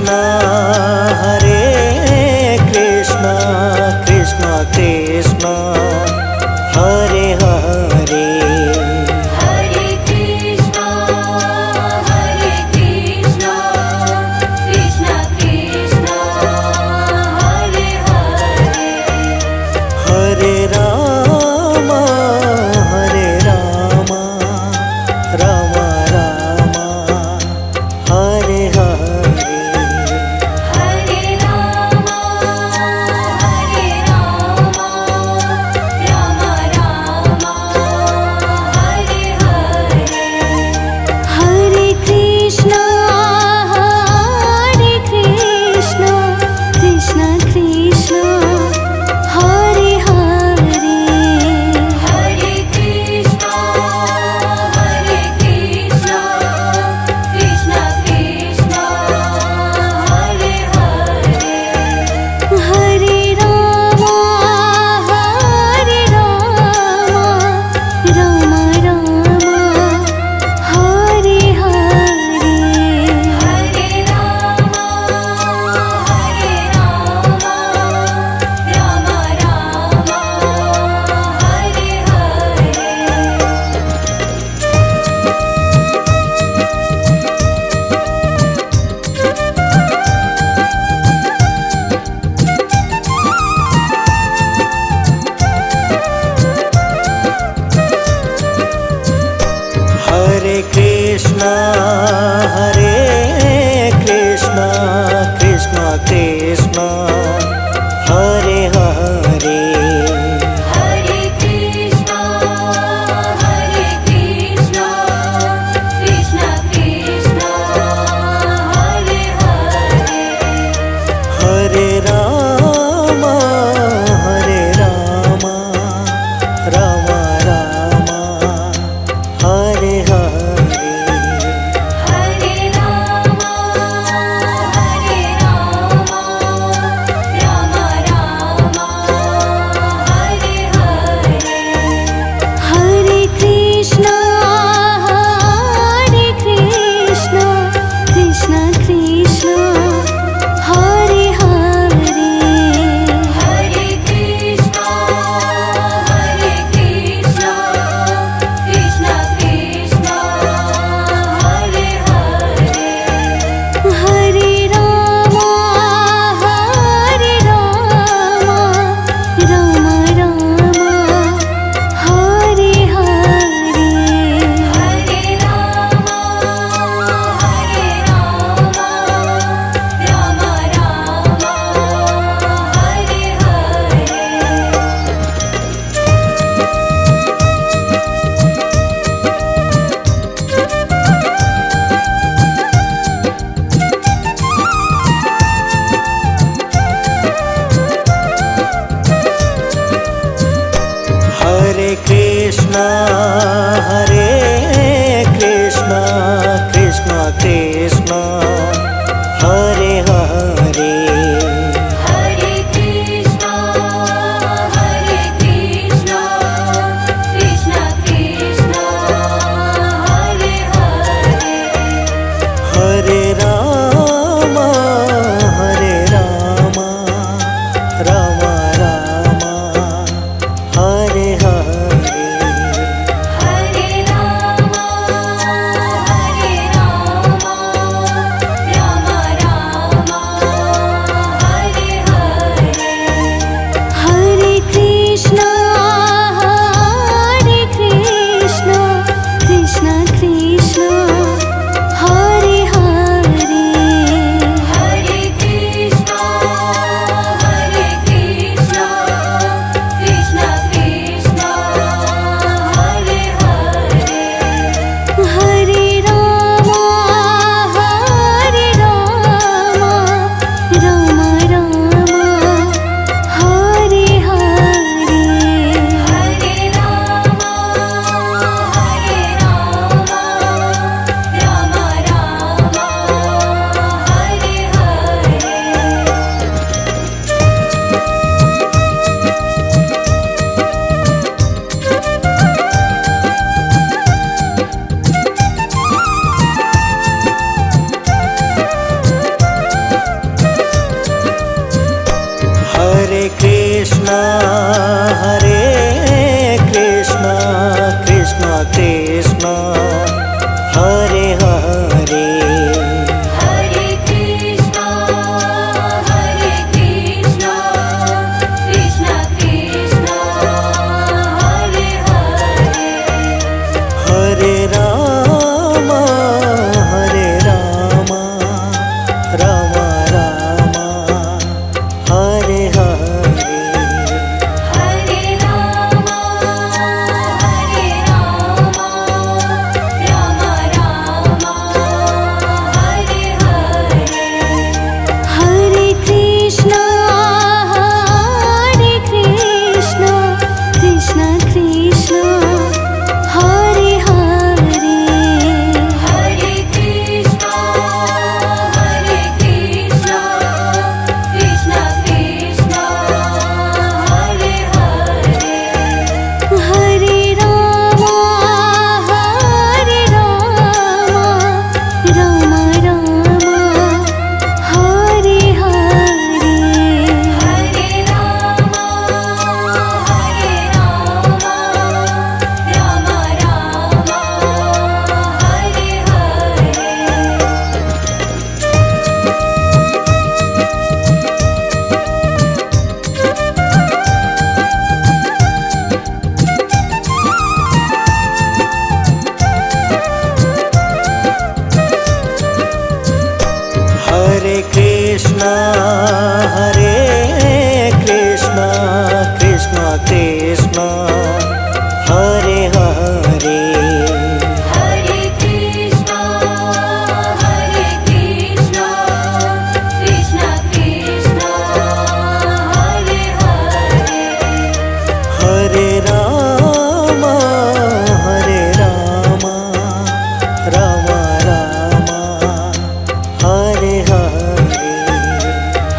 Krishna Hare Krishna Krishna Krishna Hare Hare Hare Krishna Krishna Krishna Hare Hare Hare Ram Ram Ram Hare Hare Hare Ram Ram Ram Hare Hare Hare Krishna Krishna Krishna Hare Hare Hare Krishna Krishna Krishna Hare Hare Hare Ram Ram Ram Hare Hare Hare Ram Ram Hare Hare Hare Krishna Krishna Krishna Hare Hare Hare Krishna Krishna Krishna Hare Hare Hare Ram Ram Ram Hare Hare Hare Ram Ram Hare Hare Hare Krishna Krishna Krishna Hare Hare Hare Krishna Krishna Krishna Hare Hare Hare Ram Ram Hare Hare Hare Ram Ram Hare Hare Hare Krishna Krishna Krishna Hare Hare Hare Krishna Krishna Krishna Hare Hare Hare Ram Ram Hare Hare Hare Ram Hare Krishna Krishna Krishna Hare Hare Hare Krishna Krishna Krishna Hare Hare Hare Ram Ram Ram Hare Hare Hare Ram Ram Ram Hare Hare Hare Krishna Krishna Krishna Hare Hare Hare Krishna Krishna Krishna Hare Hare Hare Ram Ram Ram Hare Hare Hare Ram Ram Hare Hare Krishna Krishna Krishna Hare Hare Hare Krishna Krishna Krishna Hare Hare Hare Ram Ram Ram Hare Hare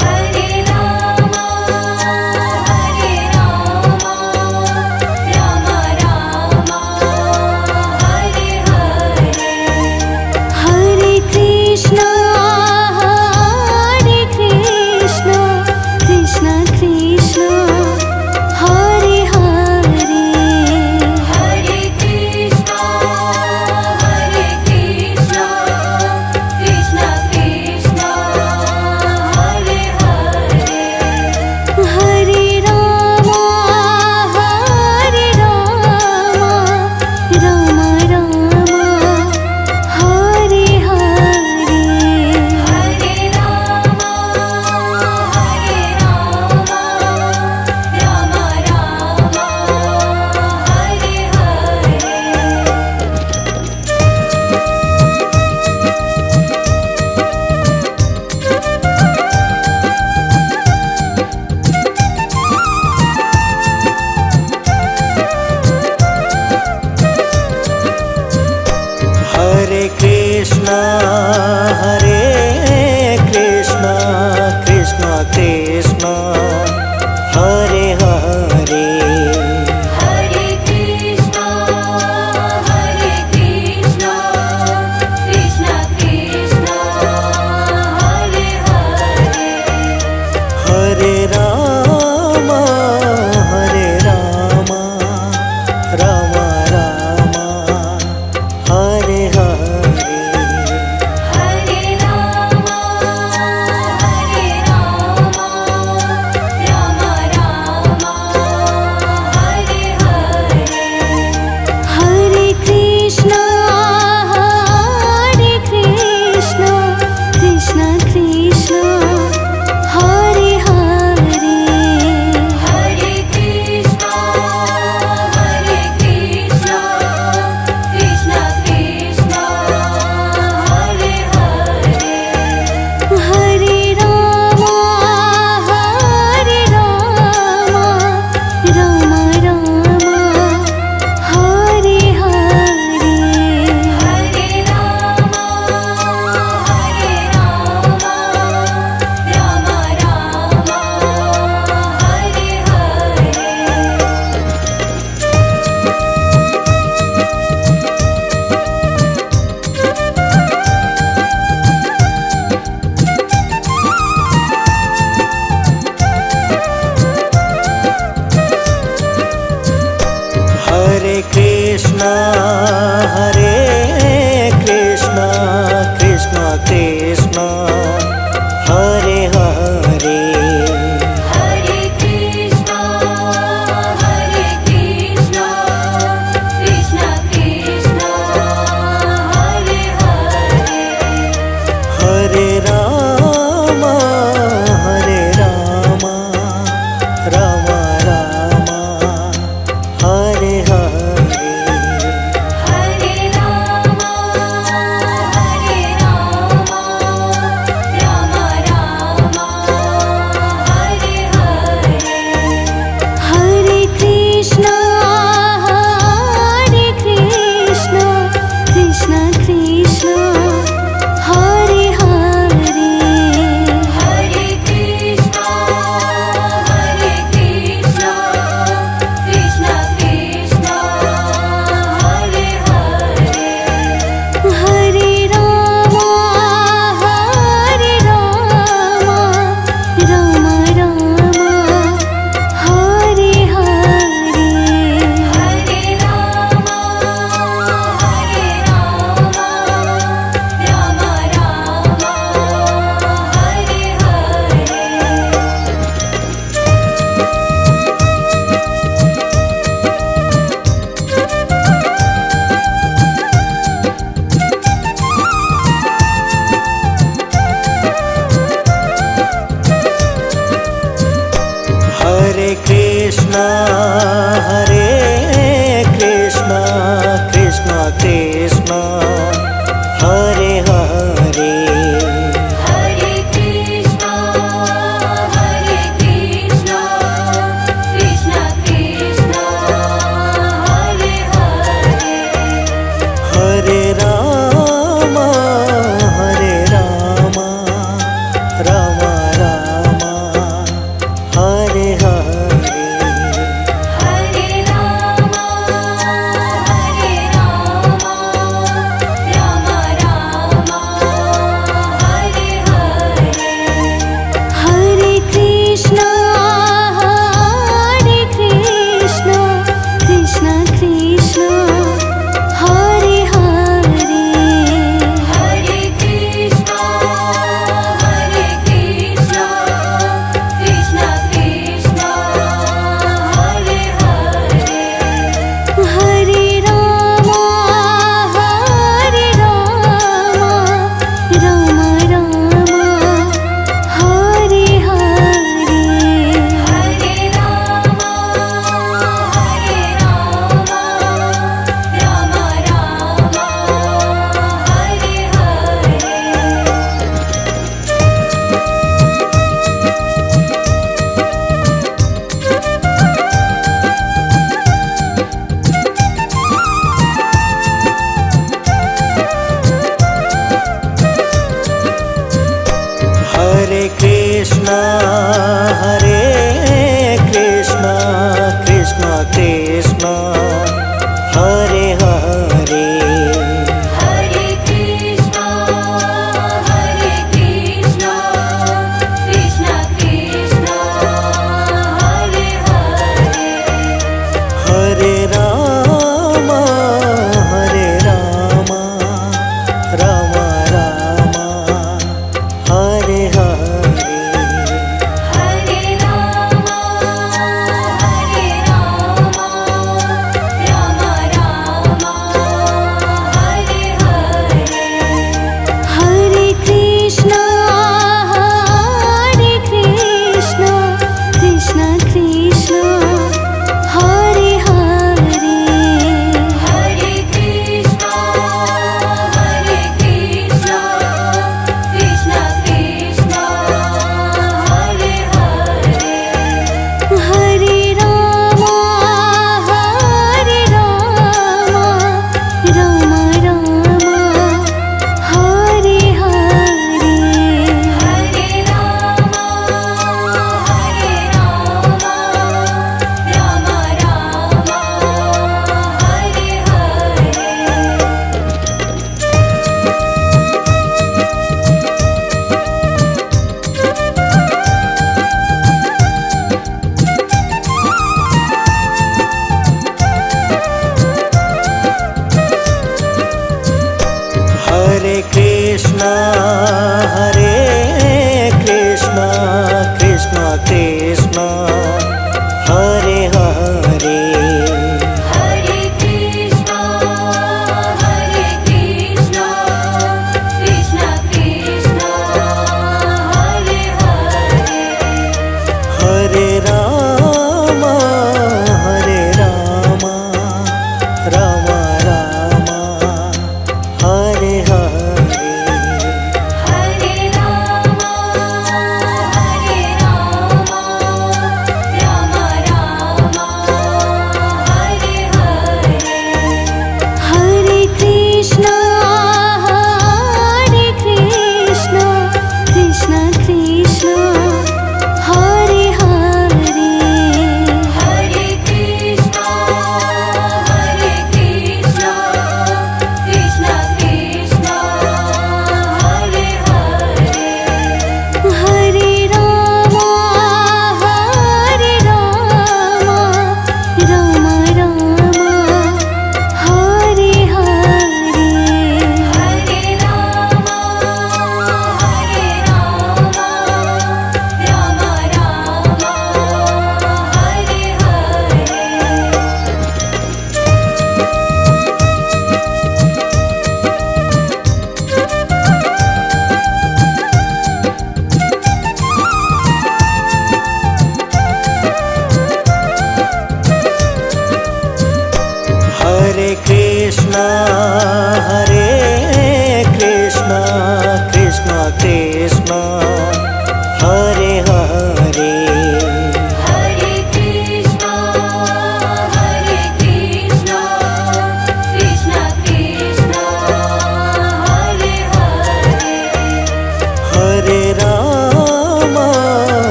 Hare Ram Ram Hare Hare Hare Krishna Krishna Krishna Hare Hare Hare Krishna Krishna Krishna Hare Hare Hare Ram Ram Hare Hare Hare Ram Hare Krishna Krishna Krishna Hare Hare Hare Krishna Krishna Krishna Hare Hare Hare Ram Ram Hare Hare Krishna Hare Krishna Krishna Krishna Hare Hare Hare Krishna Krishna Krishna Hare Hare Hare Ram Ram Ram Hare Hare Hare Ram Ram Ram Hare Hare Hare Krishna Krishna Krishna Hare Hare Hare Krishna Krishna Krishna Hare Hare Hare Ram Ram Ram Hare Hare Hare Ram Hare Krishna Krishna Krishna Hare Hare Hare Krishna Krishna Krishna Hare Hare Hare Ram Ram Ram Hare Hare Hare Ram Ram Hare Hare Hare Krishna Krishna Krishna Hare Hare Hare Krishna Krishna Krishna Hare Hare Hare Ram Ram Hare Hare Hare Ram Hare Krishna Krishna Krishna Hare Hare Hare Krishna Krishna Krishna Hare Hare Hare Ram Ram Hare Hare Hare Ram Ram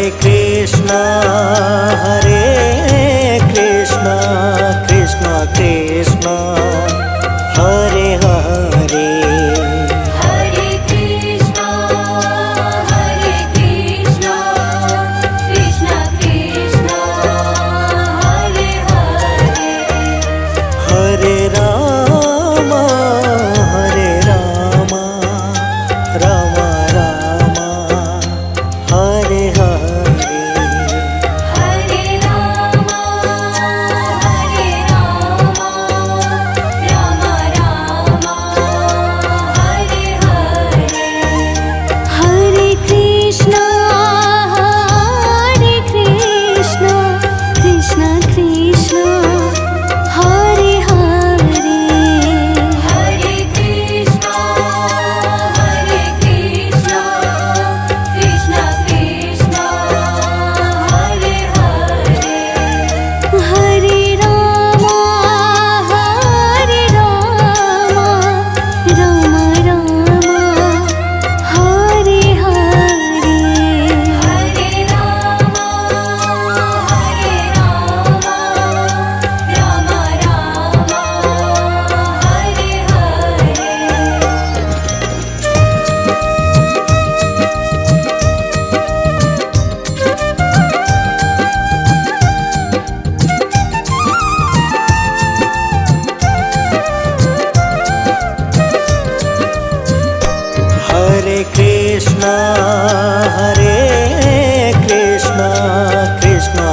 Krishna Krishna Krishna Hare Hare Hare Krishna Krishna Krishna Hare Hare Hare Rama Rama Rama Hare Hare Hare Rama Rama Rama Hare Hare Hare Krishna Krishna Krishna Hare Hare Hare Krishna Krishna Krishna Hare Hare Hare Rama Rama Rama Hare Hare Hare Rama Rama Hare Hare Krishna Krishna Krishna